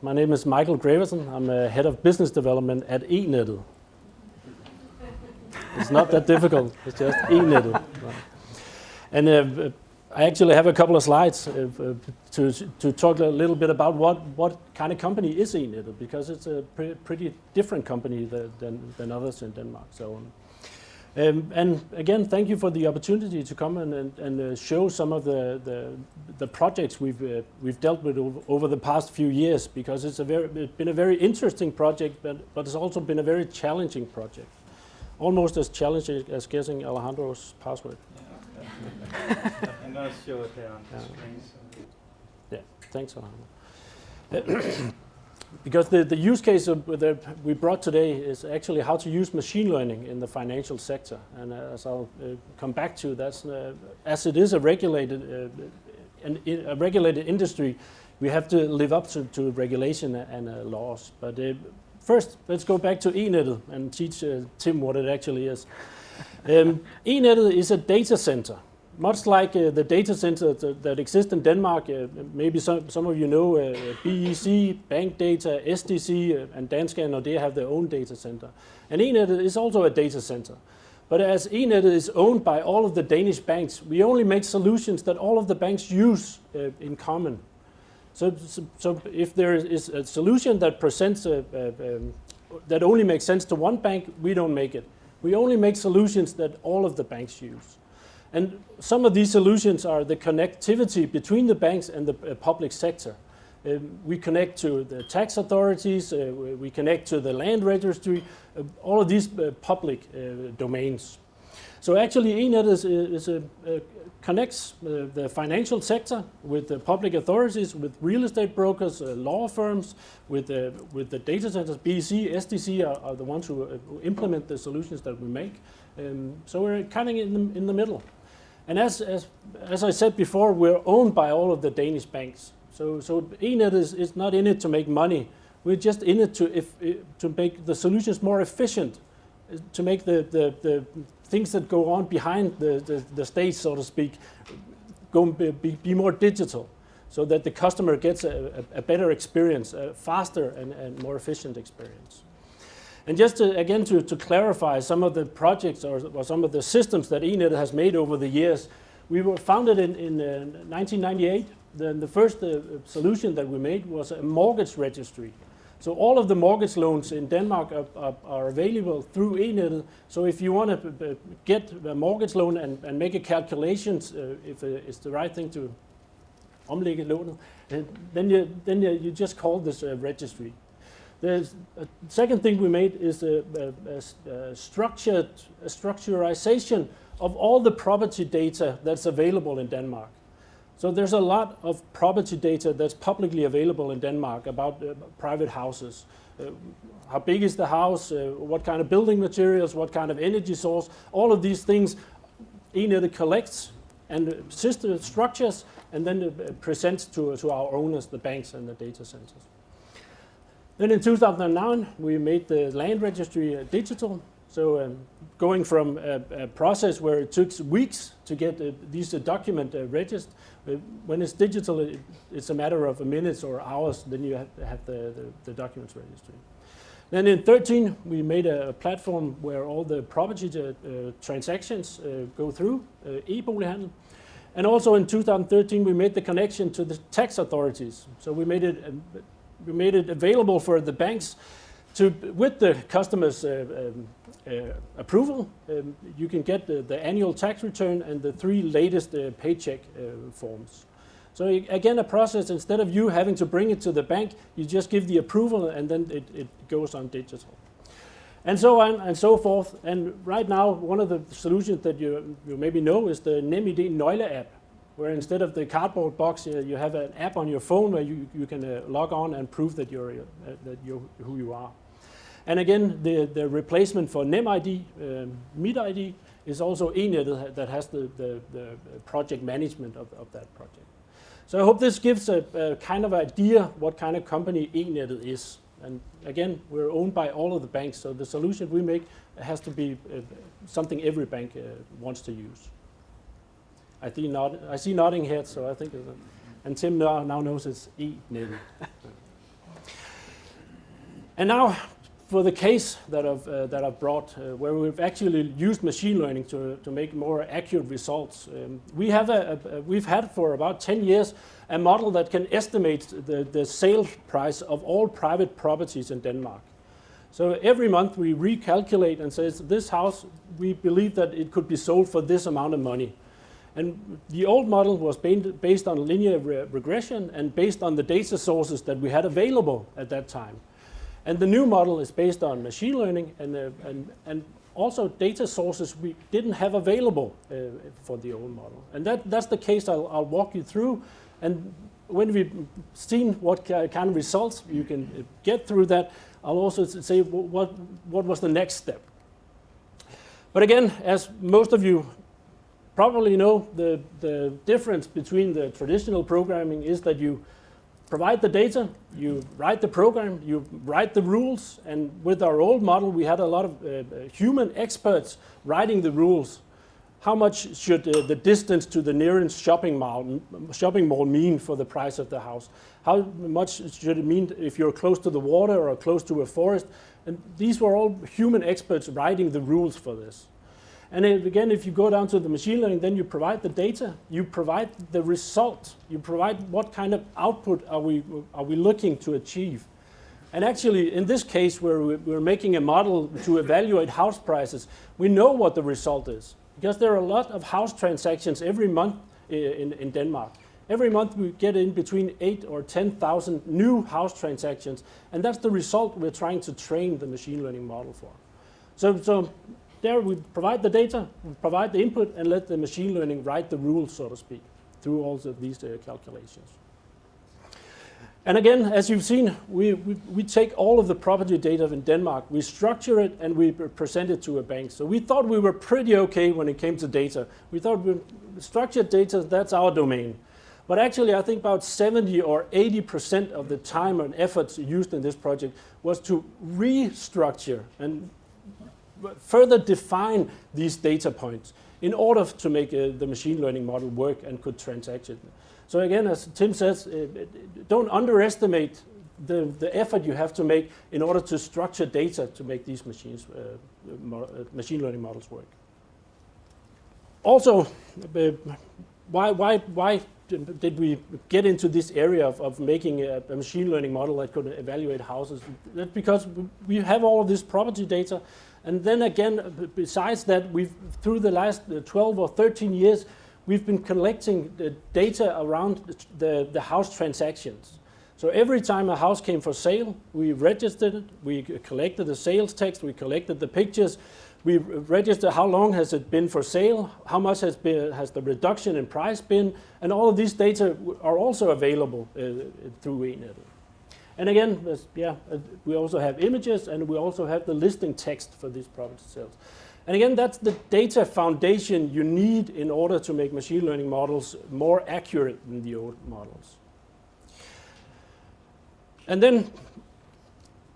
My name is Hald Graversen. I'm head of business development at e-nettet. It's not that difficult. It's just e-nettet. And I actually have a couple of slides to talk a little bit about what kind of company is e-nettet, because it's a pretty different company than others in Denmark. So, and again, thank you for the opportunity to come and show some of the projects we've dealt with over the past few years, because it's been a very interesting project, but it's also been a very challenging project, almost as challenging as guessing Alejandro's password. I'm going to show it there on the screen. So. Yeah, thanks, Alejandro. Because the use case that we brought today is actually how to use machine learning in the financial sector. And as I'll come back to, that's as it is a regulated industry, we have to live up to regulation and laws. But first, let's go back to e-nettet and teach Tim what it actually is. E-nettet is a data center. Much like the data centers that exist in Denmark, maybe some of you know BEC, Bank Data, SDC, and Danske and Nordea have their own data center. And e-nettet is also a data center. But as e-nettet is owned by all of the Danish banks, we only make solutions that all of the banks use in common. So if there is a solution that presents that only makes sense to one bank, we don't make it. We only make solutions that all of the banks use. And some of these solutions are the connectivity between the banks and the public sector. We connect to the tax authorities, we connect to the land registry, all of these public domains. So actually e-nettet connects the financial sector with the public authorities, with real estate brokers, law firms, with the data centers. BEC, SDC are the ones who implement the solutions that we make. So we're kind of in the middle. And as I said before, we're owned by all of the Danish banks. So e-nettet is not in it to make money. We're just in it to make the solutions more efficient, to make the things that go on behind the stage, so to speak, be more digital, so that the customer gets a better experience, a faster and more efficient experience. And just to clarify some of the projects or some of the systems that e-nettet has made over the years, we were founded in 1998. The first solution that we made was a mortgage registry. So all of the mortgage loans in Denmark are available through e-nettet. So if you want to get a mortgage loan and make a calculations if it's the right thing to omlægge lånet, then you just call this registry. The second thing we made is a structurization of all the property data that's available in Denmark. So there's a lot of property data that's publicly available in Denmark about private houses. How big is the house? What kind of building materials? What kind of energy source? All of these things e-nettet collects and system structures and then presents to our owners, the banks and the data centers. Then in 2009, we made the land registry digital. So going from a process where it took weeks to get these document registered, when it's digital, it's a matter of minutes or hours, then you have the documents registry. Then in 2013, we made a platform where all the property transactions go through, e-bolighandel. And also in 2013, we made the connection to the tax authorities. So we made it available for the banks with the customer's approval. You can get the annual tax return and the 3 latest paycheck forms. So again, a process, instead of you having to bring it to the bank, you just give the approval and then it goes on digital. And so on and so forth. And right now, one of the solutions that you maybe know is the NemID Nøgle app, where instead of the cardboard box, you have an app on your phone where you can log on and prove that you're who you are. And again, the replacement for NemID, MitID, is also e-nettet that has the project management of that project. So I hope this gives a kind of idea what kind of company e-nettet is. And again, we're owned by all of the banks, so the solution we make has to be something every bank wants to use. I see nodding heads, so I think, and Tim now knows it's e-nettet. And now for the case that I've brought, where we've actually used machine learning to make more accurate results. We've had for about 10 years a model that can estimate the sale price of all private properties in Denmark. So every month we recalculate and says, this house, we believe that it could be sold for this amount of money. And the old model was based on linear regression and based on the data sources that we had available at that time. And the new model is based on machine learning and also data sources we didn't have available for the old model. And that's the case I'll walk you through. And when we've seen what kind of results you can get through that, I'll also say what was the next step. But again, as most of you probably know, the difference between the traditional programming is that you provide the data, you write the program, you write the rules, and with our old model we had a lot of human experts writing the rules. How much should the distance to the nearest shopping mall mean for the price of the house? How much should it mean if you're close to the water or close to a forest? And these were all human experts writing the rules for this. And again, if you go down to the machine learning, then you provide the data, you provide the result, you provide what kind of output are we looking to achieve. And actually, in this case, where we're making a model to evaluate house prices, we know what the result is. Because there are a lot of house transactions every month in Denmark. Every month we get in between 8,000 or 10,000 new house transactions, and that's the result we're trying to train the machine learning model for. So there we provide the data, we provide the input, and let the machine learning write the rules, so to speak, through all of these calculations. And again, as you've seen, we take all of the property data in Denmark, we structure it, and we present it to a bank. So we thought we were pretty okay when it came to data. We thought structured data, that's our domain. But actually, I think about 70 or 80% of the time and efforts used in this project was to restructure and further define these data points in order to make the machine learning model work and could transact it. So again, as Tim says, don't underestimate the effort you have to make in order to structure data to make these machine learning models work. Also, why did we get into this area of making a machine learning model that could evaluate houses? That's because we have all of this property data. And then again, besides that, through the last 12 or 13 years, we've been collecting the data around the house transactions. So every time a house came for sale, we registered it, we collected the sales text, we collected the pictures, we registered how long has it been for sale, how much has the reduction in price been, and all of these data are also available through e-nettet. And again, we also have images, and we also have the listing text for these property sales. And again, that's the data foundation you need in order to make machine learning models more accurate than the old models. And then,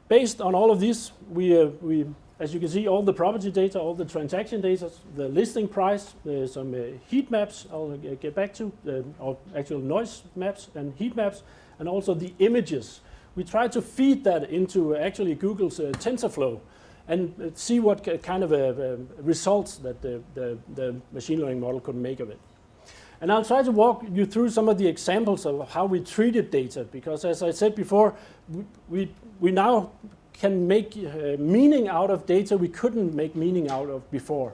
based on all of this, we as you can see, all the property data, all the transaction data, the listing price, some heat maps I'll get back to, or actual noise maps and heat maps, and also the images. We try to feed that into actually Google's TensorFlow and see what kind of results that the machine learning model could make of it. And I'll try to walk you through some of the examples of how we treated data, because as I said before, we now can make meaning out of data we couldn't make meaning out of before.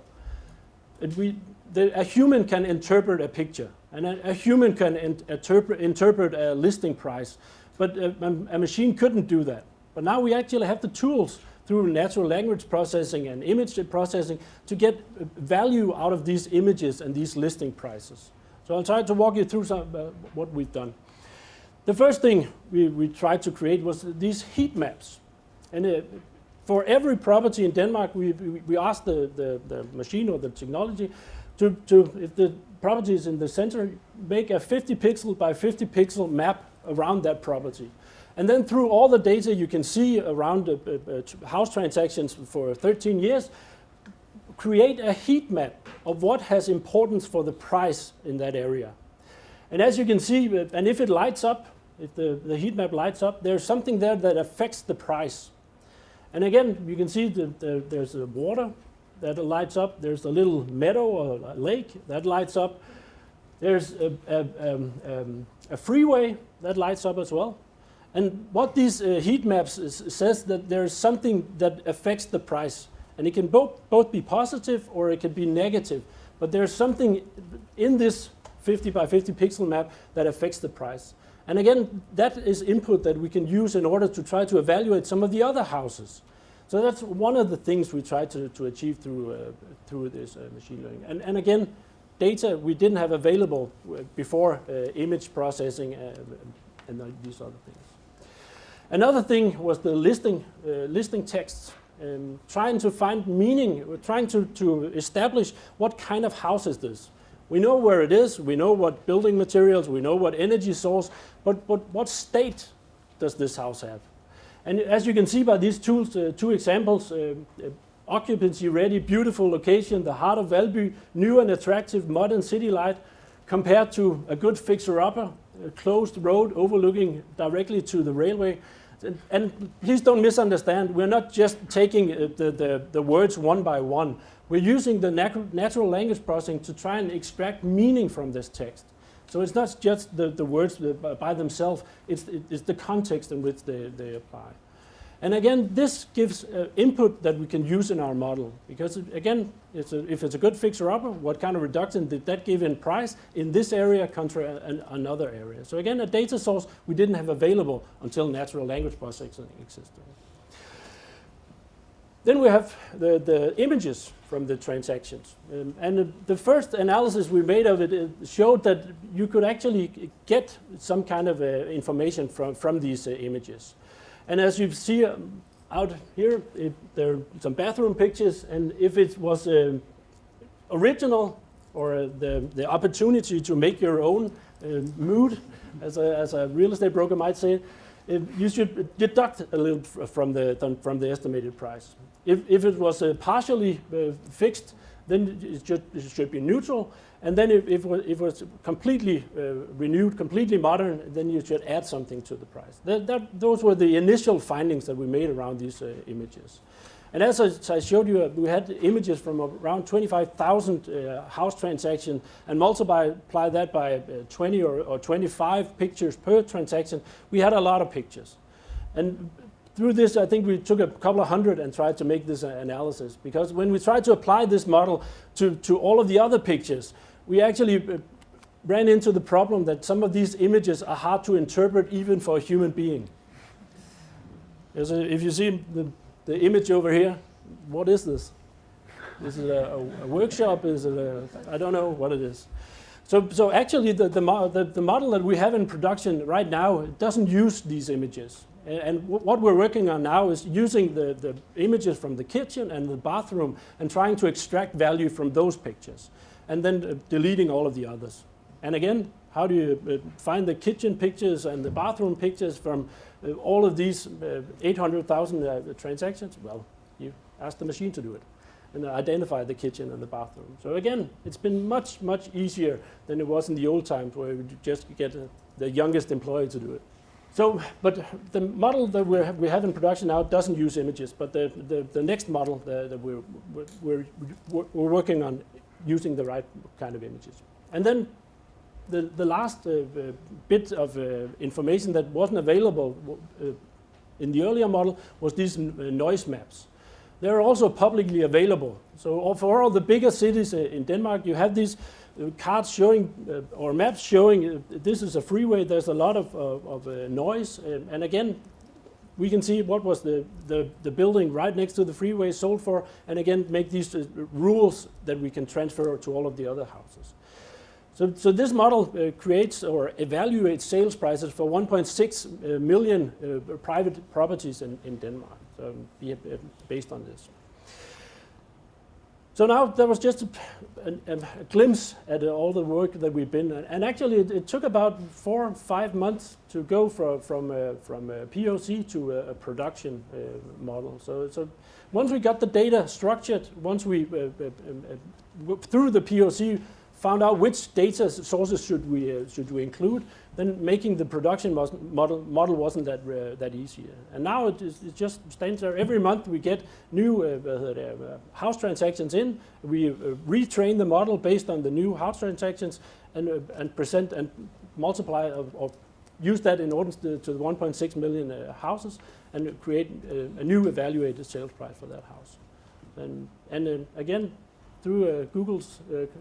A human can interpret a picture, and a human can interpret a listing price, but a machine couldn't do that. But now we actually have the tools through natural language processing and image processing to get value out of these images and these listing prices. So I'll try to walk you through some what we've done. The first thing we tried to create was these heat maps. And for every property in Denmark, we asked the machine or the technology to, if the property is in the center, make a 50 pixel by 50 pixel map around that property. And then through all the data you can see around house transactions for 13 years, create a heat map of what has importance for the price in that area. And as you can see, and if it lights up, if the heat map lights up, there's something there that affects the price. And again, you can see there's a water that lights up. There's a little meadow or a lake that lights up. There's a freeway that lights up as well. And what these heat maps says that there's something that affects the price. And it can both be positive or it can be negative. But there's something in this 50 by 50 pixel map that affects the price. And again, that is input that we can use in order to try to evaluate some of the other houses. So that's one of the things we try to achieve through this machine learning. And again, data we didn't have available before image processing and these other things. Another thing was the listing texts. Trying to find meaning, trying to establish what kind of house is this. We know where it is, we know what building materials, we know what energy source, but what state does this house have? And as you can see by these tools, two examples, occupancy ready, beautiful location, the heart of Valby, new and attractive modern city light, compared to a good fixer-upper, a closed road overlooking directly to the railway. And please don't misunderstand, we're not just taking the words one by one. We're using the natural language processing to try and extract meaning from this text. So it's not just the words by themselves, it's the context in which they apply. And again, this gives input that we can use in our model. Because again, if it's a good fixer-upper, what kind of reduction did that give in price in this area contra another area? So again, a data source we didn't have available until natural language processing existed. Then we have the images from the transactions. And the first analysis we made of it showed that you could actually get some kind of information from these images. And as you see out here, there are some bathroom pictures, and if it was original or the opportunity to make your own mood, as a real estate broker might say, you should deduct a little from the estimated price. If it was partially fixed, then it should be neutral. And then if it was completely renewed, completely modern, then you should add something to the price. Those were the initial findings that we made around these images. And as I showed you, we had images from around 25,000 house transactions, and multiply that by 20 or 25 pictures per transaction. We had a lot of pictures. And through this, I think we took a couple of hundred and tried to make this analysis. Because when we tried to apply this model to all of the other pictures, we actually ran into the problem that some of these images are hard to interpret even for a human being. If you see the image over here, what is this? Is it a workshop? Is it I don't know what it is. So actually the model that we have in production right now doesn't use these images. And what we're working on now is using the images from the kitchen and the bathroom and trying to extract value from those pictures. And then deleting all of the others. And again, how do you find the kitchen pictures and the bathroom pictures from all of these 800,000 transactions? Well, you ask the machine to do it and identify the kitchen and the bathroom. So again, it's been much, much easier than it was in the old times where you just get the youngest employee to do it. So, but the model that we have in production now doesn't use images, but the next model that we're working on using the right kind of images. And then the last bit of information that wasn't available in the earlier model was these noise maps. They're also publicly available. So for all the bigger cities in Denmark, you have these cards showing, or maps showing, this is a freeway, there's a lot of noise. And again, we can see what was the building right next to the freeway sold for, and again, make these rules that we can transfer to all of the other houses. So this model creates or evaluates sales prices for 1.6 million private properties in Denmark, so based on this. So now there was just a glimpse at all the work that we've been, and actually it took about 4 or 5 months to go from a POC to a production model. So once we got the data structured, once we through the POC found out which data sources should we include, then making the production model wasn't that easy. And now it just stands there. Every month we get new house transactions in. We retrain the model based on the new house transactions and present and multiply or use that in order to the 1.6 million houses and create a new evaluated sales price for that house. And again, through Google's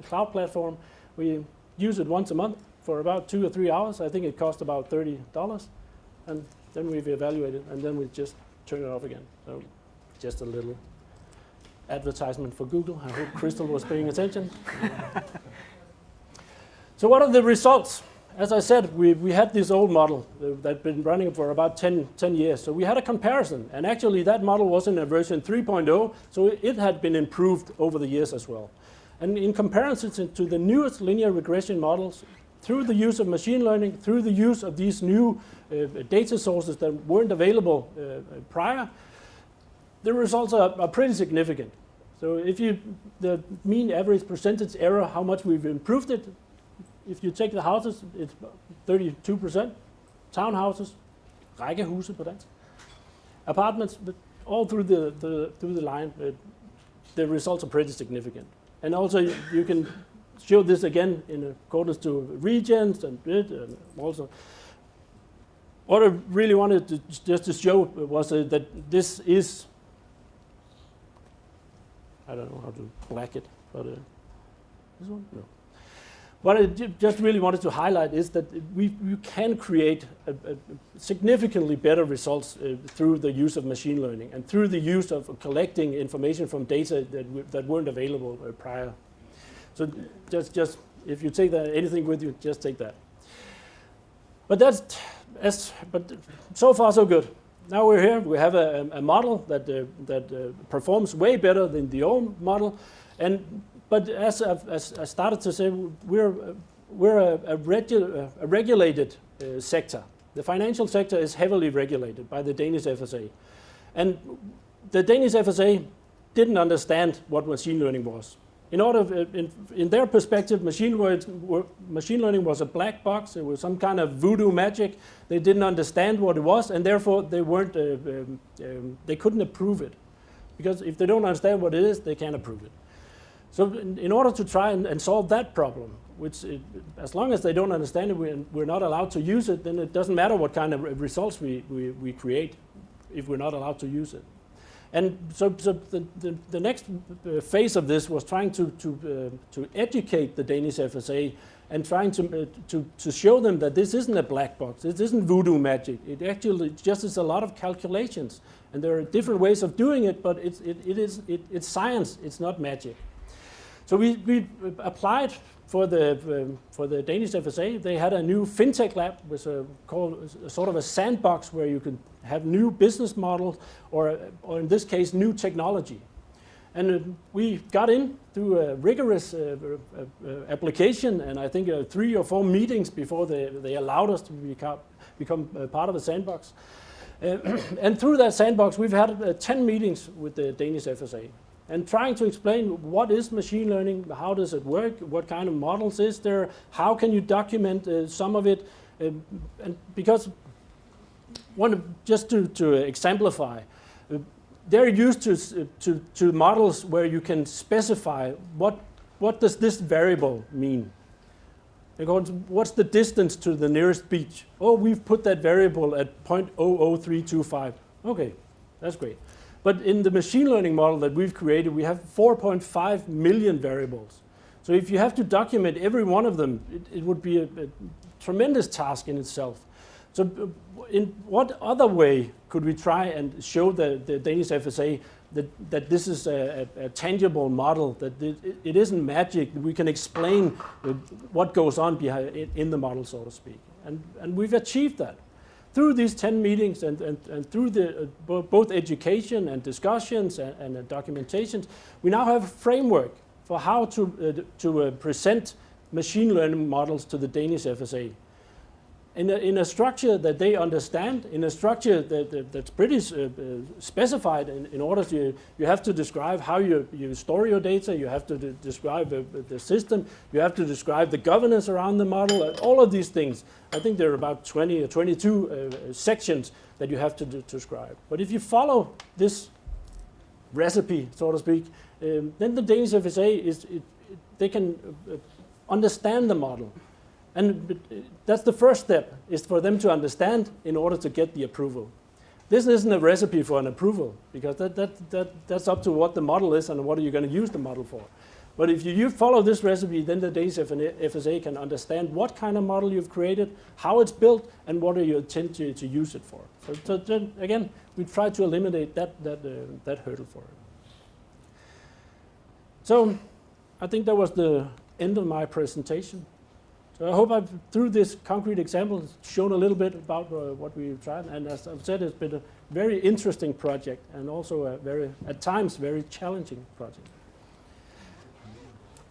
cloud platform, we use it once a month for about 2 or 3 hours. I think it cost about $30, and then we've evaluated, and then we just turn it off again. So just a little advertisement for Google. I hope Crystal was paying attention. So what are the results? As I said, we had this old model that had been running for about 10 years. So we had a comparison, and actually that model was in a version 3.0, so it had been improved over the years as well. And in comparison to the newest linear regression models, through the use of machine learning, through the use of these new data sources that weren't available prior, the results are pretty significant. So if the mean average percentage error, how much we've improved it, if you take the houses, it's 32%. Townhouses, rækkehuse på dansk. Apartments, but all through the line, the results are pretty significant. And also you can show this again in accordance to regions and also. What I really wanted to show was that this is, I don't know how to black it, but this one? No. What I just really wanted to highlight is that we can create significantly better results through the use of machine learning and through the use of collecting information from data that weren't available prior. So just if you take anything with you, just take that. But but so far so good. Now we're here. We have a model that performs way better than the old model, But as I started to say, we're a regulated sector. The financial sector is heavily regulated by the Danish FSA. And the Danish FSA didn't understand what machine learning was. In their perspective, machine learning was a black box. It was some kind of voodoo magic. They didn't understand what it was, and therefore they couldn't approve it. Because if they don't understand what it is, they can't approve it. So in order to try and solve that problem, as long as they don't understand it, we're not allowed to use it, then it doesn't matter what kind of results we create if we're not allowed to use it. And so the next phase of this was trying to educate the Danish FSA and trying to show them that this isn't a black box, this isn't voodoo magic. It actually just is a lot of calculations, and there are different ways of doing it, but it's science, it's not magic. So we applied for the Danish FSA. They had a new fintech lab, which was called sort of a sandbox where you could have new business models, or in this case, new technology. And we got in through a rigorous application, and I think 3 or 4 meetings before they allowed us to become part of the sandbox. And through that sandbox, we've had 10 meetings with the Danish FSA. And trying to explain what is machine learning, how does it work, what kind of models is there, how can you document some of it, and because just to exemplify, they're used to models where you can specify what does this variable mean. Because what's the distance to the nearest beach? Oh, we've put that variable at 0.00325. Okay, that's great. But in the machine learning model that we've created, we have 4.5 million variables. So if you have to document every one of them, it would be a tremendous task in itself. So in what other way could we try and show the Danish FSA that this is a tangible model, that it isn't magic, we can explain what goes on behind in the model, so to speak. And we've achieved that. Through these 10 meetings and through both education and discussions and documentations, we now have a framework for how to present machine learning models to the Danish FSA. in a structure that they understand, in a structure that's pretty specified in order to, you have to describe how you store your data, you have to describe the system, you have to describe the governance around the model, all of these things. I think there are about 20 or 22 sections that you have to describe. But if you follow this recipe, so to speak, then the Danish FSA they can understand the model. And that's the first step, is for them to understand in order to get the approval. This isn't a recipe for an approval, because that's up to what the model is and what are you going to use the model for. But if you follow this recipe, then the Danish FSA can understand what kind of model you've created, how it's built, and what are you intend to use it for. So then, again, we try to eliminate that hurdle for it. So I think that was the end of my presentation. So I hope I've, through this concrete example, shown a little bit about what we've tried. And as I've said, it's been a very interesting project and also a very, at times, very challenging project.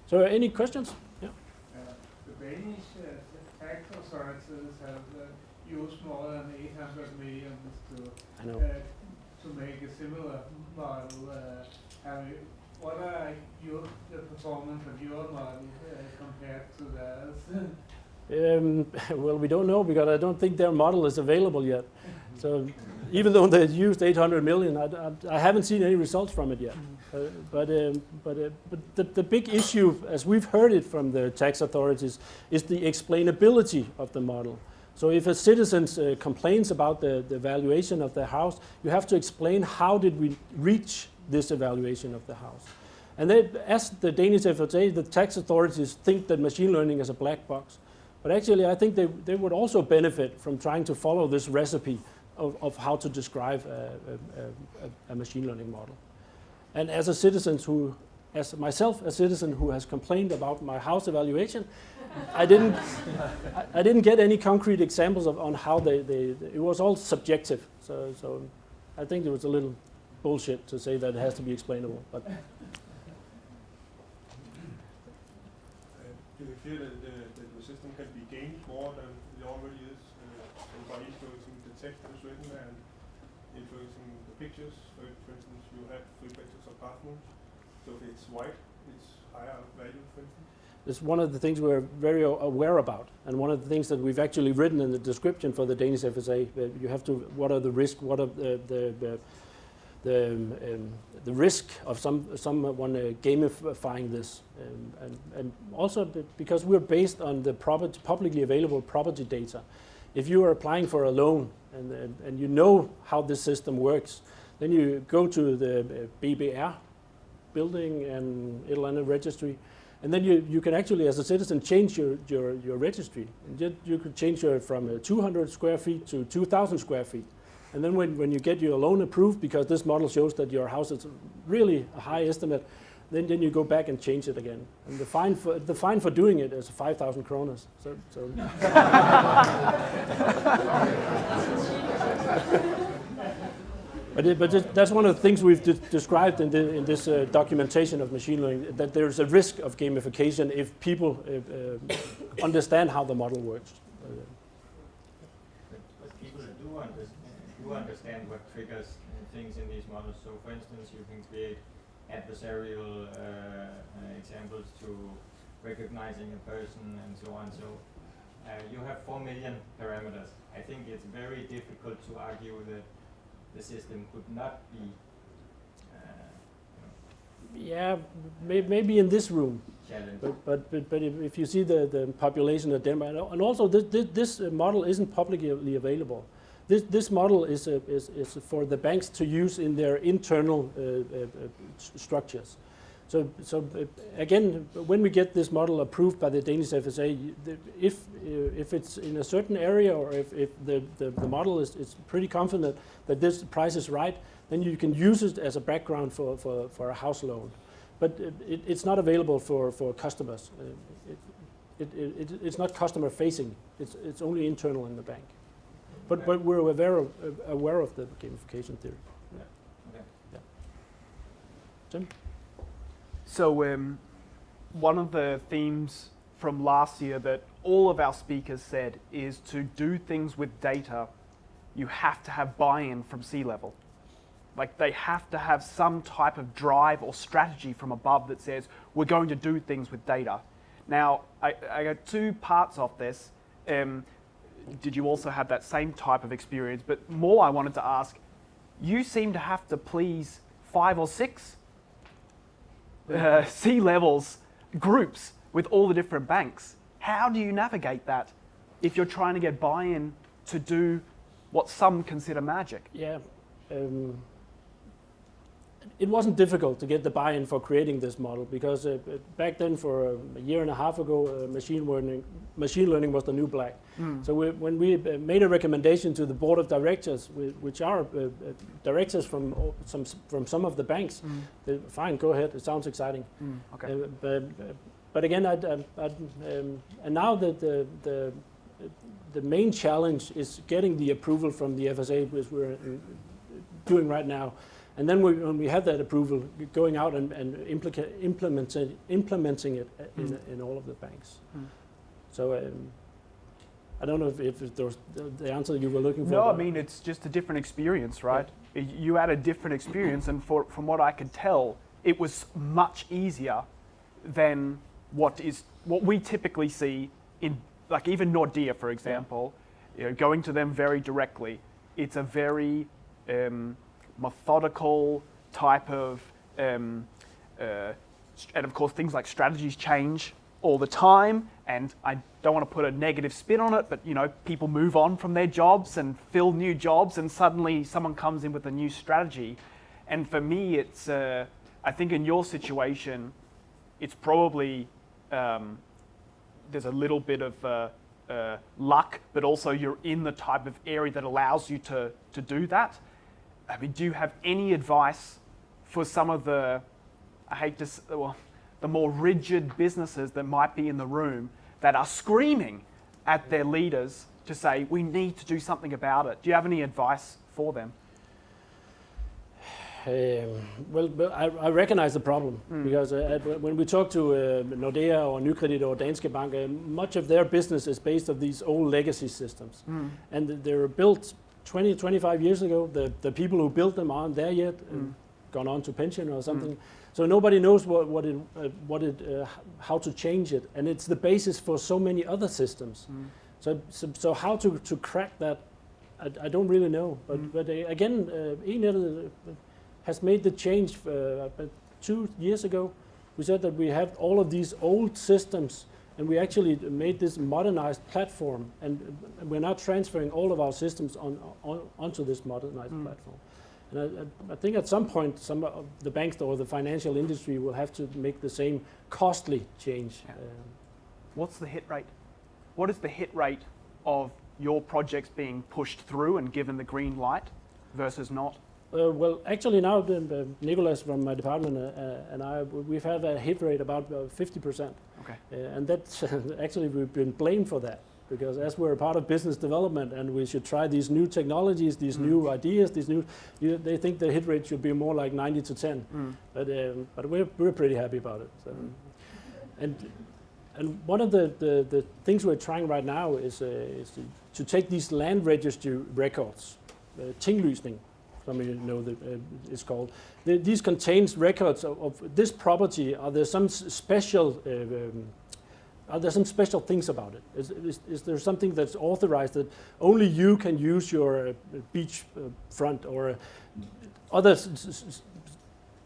So any questions? Yeah. The Danish tax authorities have used more than 800 million to make a similar model. What are the performance of your model compared to theirs? Well, we don't know, because I don't think their model is available yet. So even though they used 800 million, I haven't seen any results from it yet. But the big issue, as we've heard it from the tax authorities, is the explainability of the model. So if a citizen complains about the valuation of their house, you have to explain how did we reach this evaluation of the house. And they, as the Danish FSA, the tax authorities think that machine learning is a black box. But actually, I think they would also benefit from trying to follow this recipe of how to describe a machine learning model. And as a citizen who, as myself, a citizen who has complained about my house evaluation, I didn't get any concrete examples on how it was all subjective. So I think it was a little bullshit to say that it has to be explainable. But do you feel that the system can be gained more than it already is? By influencing the text that is written and influencing the pictures. For instance, you have 3 pictures of bathrooms. So if it's white, it's higher value, for instance. It's one of the things we're very aware about, and one of the things that we've actually written in the description for the Danish FSA. You have to, what are the risks? What are the risk of someone gamifying this, and also because we're based on the publicly available property data. If you are applying for a loan and you know how this system works, then you go to the BBR building and it'll enter registry, and then you can actually, as a citizen, change your registry. And you could change from 200 square feet to 2,000 square feet. And then when you get your loan approved, because this model shows that your house is really a high estimate, then you go back and change it again. And the fine for doing it is 5,000 kroner. So But that's one of the things we've described in this documentation of machine learning, that there's a risk of gamification if people understand how the model works. But people do understand what triggers things in these models. So for instance, you can create adversarial examples to recognizing a person and so on. So you have 4 million parameters. I think it's very difficult to argue that the system could not be yeah, maybe in this room. challenged. But if you see the population of Denmark, and also this model isn't publicly available. This model is for the banks to use in their internal structures. So again, when we get this model approved by the Danish FSA, if it's in a certain area, or if the model is pretty confident that this price is right, then you can use it as a background for a house loan. But it's not available for customers. It's not customer facing. It's only internal in the bank. But we're aware of the gamification theory. Yeah. Okay. Yeah. Jim? So one of the themes from last year that all of our speakers said is to do things with data, you have to have buy-in from C-level. Like they have to have some type of drive or strategy from above that says, we're going to do things with data. Now, I got two parts of this. Did you also have that same type of experience? But more I wanted to ask, you seem to have to please 5 or 6 C-levels groups with all the different banks. How do you navigate that if you're trying to get buy-in to do what some consider magic? Yeah, it wasn't difficult to get the buy-in for creating this model because back then, for a year and a half ago, machine learning was the new black. So when we made a recommendation to the board of directors, which are directors from some of the banks, they, fine, go ahead. It sounds exciting. Okay. But again, and now that the main challenge is getting the approval from the FSA, which we're doing right now. And then when we have that approval, going out and implementing it in all of the banks. So I don't know if there's the answer you were looking for. No, I mean, it's just a different experience, right? Yeah. You had a different experience, and from what I could tell, it was much easier than what we typically see in, like even Nordea, for example, you know, going to them very directly. It's a very methodical type of, and of course things like strategies change all the time, and I don't want to put a negative spin on it, but you know, people move on from their jobs and fill new jobs, and suddenly someone comes in with a new strategy. And for me, it's I think in your situation, it's probably there's a little bit of luck, but also you're in the type of area that allows you to do that. I mean, do you have any advice for some of the, I hate to say, well, the more rigid businesses that might be in the room that are screaming at their leaders to say, we need to do something about it? Do you have any advice for them? Well, I recognize the problem because when we talk to Nordea or Nykredit or Danske Bank, much of their business is based on these old legacy systems. And they were built 20, 25 years ago. The people who built them aren't there yet, gone on to pension or something. So nobody knows how to change it. And it's the basis for so many other systems. So how to crack that, I don't really know. But again, e-nettet has made the change 2 years ago. We said that we have all of these old systems, and we actually made this modernized platform, and we're now transferring all of our systems onto this modernized platform. And I think at some point, some of the banks or the financial industry will have to make the same costly change. Yeah. What's the hit rate? What is the hit rate of your projects being pushed through and given the green light versus not? Well, actually now, Nicholas from my department and I, we've had a hit rate about 50%. Okay. And that's actually we've been blamed for that, because as we're a part of business development and we should try these new technologies, these new ideas, they think the hit rate should be more like 90 to 10. But we're pretty happy about it. So. And one of the things we're trying right now is to take these land registry records, tinglysning. Some of you know that it's called. These contains records of this property. Are there some special things about it? Is there something that's authorized that only you can use your beach front, or other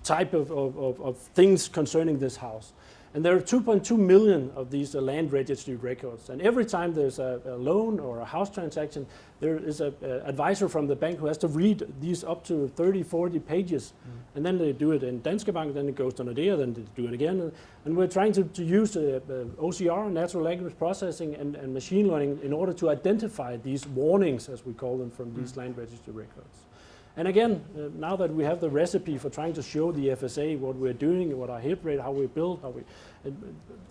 type of things concerning this house? And there are 2.2 million of these land registry records. And every time there's a loan or a house transaction, there is an advisor from the bank who has to read these up to 30, 40 pages. And then they do it in Danske Bank, then it goes to Nordea, then they do it again. And we're trying to use OCR, natural language processing, and machine learning in order to identify these warnings, as we call them, from these land registry records. And again, now that we have the recipe for trying to show the FSA what we're doing, what our hit rate, how we build,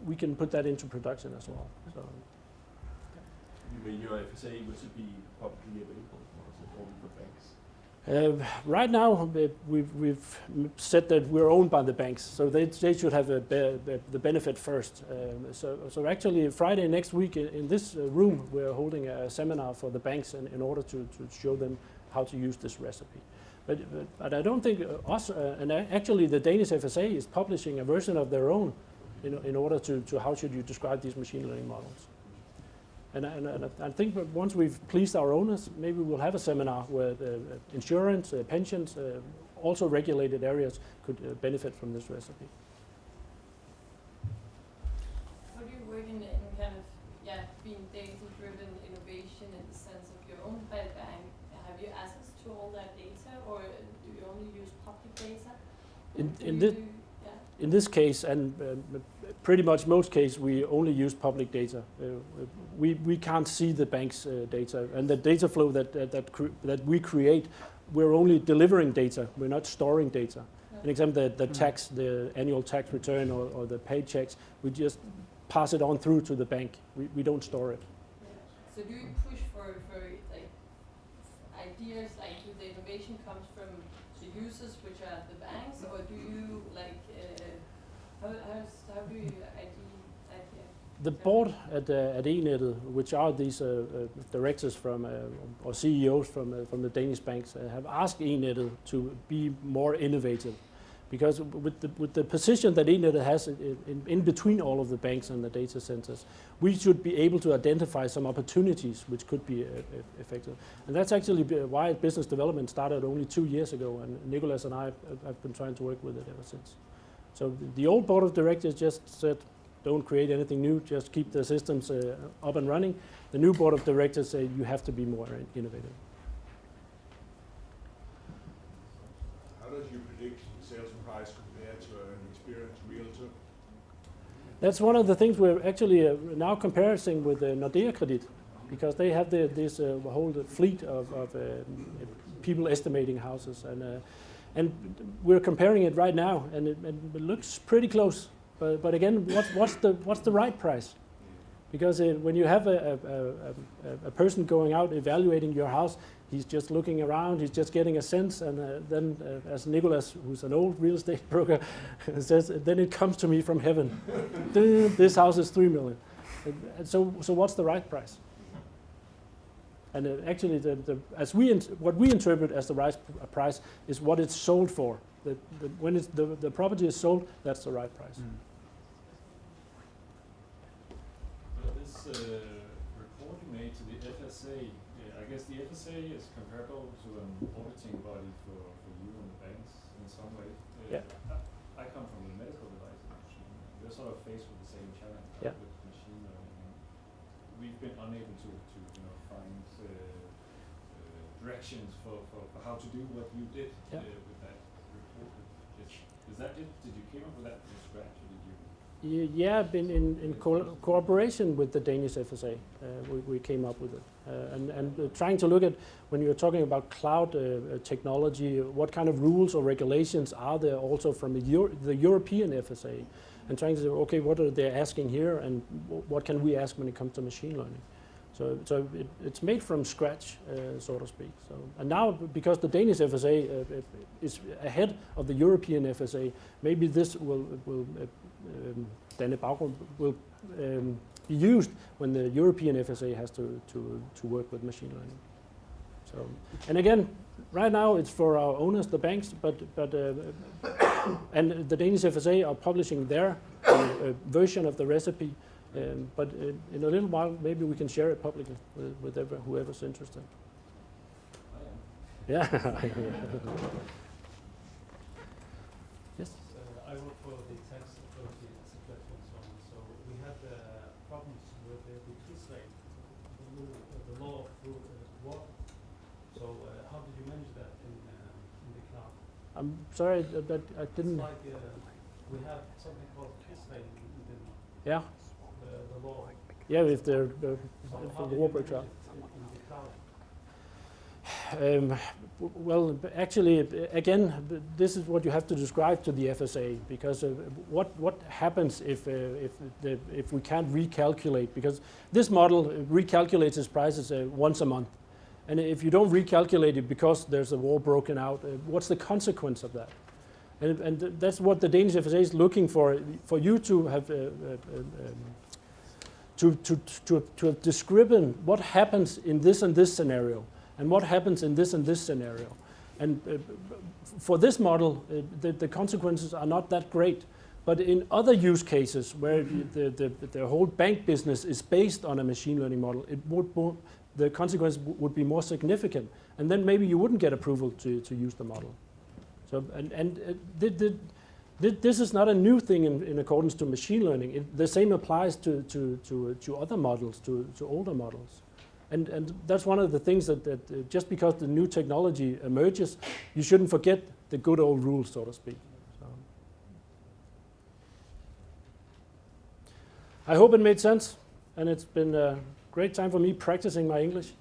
we can put that into production as well. So, you mean your FSA would be publicly available, or is it only for banks? Right now, we've said that we're owned by the banks, so they should have the benefit first. So actually, Friday next week in this room, we're holding a seminar for the banks in order to show them how to use this recipe. But I don't think us, and actually the Danish FSA is publishing a version of their own in order to how should you describe these machine learning models. And I think that once we've pleased our owners, maybe we'll have a seminar where the insurance, pensions, also regulated areas could benefit from this recipe. How do you work in kind of being data-driven innovation in the sense of you're owned by a bank? Have you access to all that data, or do you only use public data? In this case, and pretty much most cases, we only use public data. We can't see the bank's data, and the data flow that we create, we're only delivering data. We're not storing data. No. An example, the tax, the annual tax return or the paychecks, we just pass it on through to the bank. We don't store it. Yeah. So do you push for like ideas, like the innovation comes from the users, which are the banks, or do you like how do you idea? The board at e-nettet, which are these directors from or CEOs from the Danish banks, have asked e-nettet to be more innovative, because with the position that e-nettet has in between all of the banks and the data centers, we should be able to identify some opportunities which could be effective. And that's actually why business development started only 2 years ago, and Nicholas and I have been trying to work with it ever since. So the old board of directors just said, don't create anything new, just keep the systems up and running. The new board of directors say you have to be more innovative. How does you predict sales price compared to an experienced realtor? That's one of the things we're actually now comparing with Nordea Credit, because they have this whole fleet of people estimating houses, and we're comparing it right now, and it looks pretty close. But again, what's the right price? Because when you have a person going out evaluating your house, he's just looking around, he's just getting a sense, and then as Nicholas, who's an old real estate broker, says, then it comes to me from heaven. This house is 3 million. And so what's the right price? And actually, what we interpret as the right price is what it's sold for. When the property is sold, that's the right price. This report you made to the FSA, I guess the FSA is comparable to an auditing body for you and the banks in some way. Yeah. I come from the medical device industry. We're sort of faced with the same challenge with machine learning. We've been unable to find directions for how to do what you did with that report. Is that it? Did you came up with that from scratch, or did you? Yeah, been in cooperation with the Danish FSA, we came up with it. And trying to look at, when you're talking about cloud technology, what kind of rules or regulations are there also from the European FSA, and trying to say, okay, what are they asking here, and what can we ask when it comes to machine learning? So it's made from scratch, so to speak. So, and now, because the Danish FSA is ahead of the European FSA, maybe this will be used when the European FSA has to work with machine learning. So, and again, right now it's for our owners, the banks, but and the Danish FSA are publishing their version of the recipe. But in a little while, maybe we can share it publicly with whoever's interested. Yeah. Yes. I work for the tax authority as a platform someone. So we had problems with the Krigsregel, the law of water. So how did you manage that in the cloud? I'm sorry that I didn't. It's like we have something called Krigsregel in Denmark. Yeah. The law. Yeah, if the war breaks out. Well, actually, again, this is what you have to describe to the FSA, because what happens if we can't recalculate? Because this model recalculates its prices once a month, And if you don't recalculate it because there's a war broken out, what's the consequence of that? And that's what the Danish FSA is looking for you to have to have described what happens in this and this scenario, and what happens in this and this scenario. And for this model, the consequences are not that great. But in other use cases where the whole bank business is based on a machine learning model, the consequence would be more significant. And then maybe you wouldn't get approval to use the model. So, this is not a new thing in accordance to machine learning. The same applies to other models, to older models. And that's one of the things that just because the new technology emerges, you shouldn't forget the good old rules, so to speak. So. I hope it made sense, and it's been a great time for me practicing my English.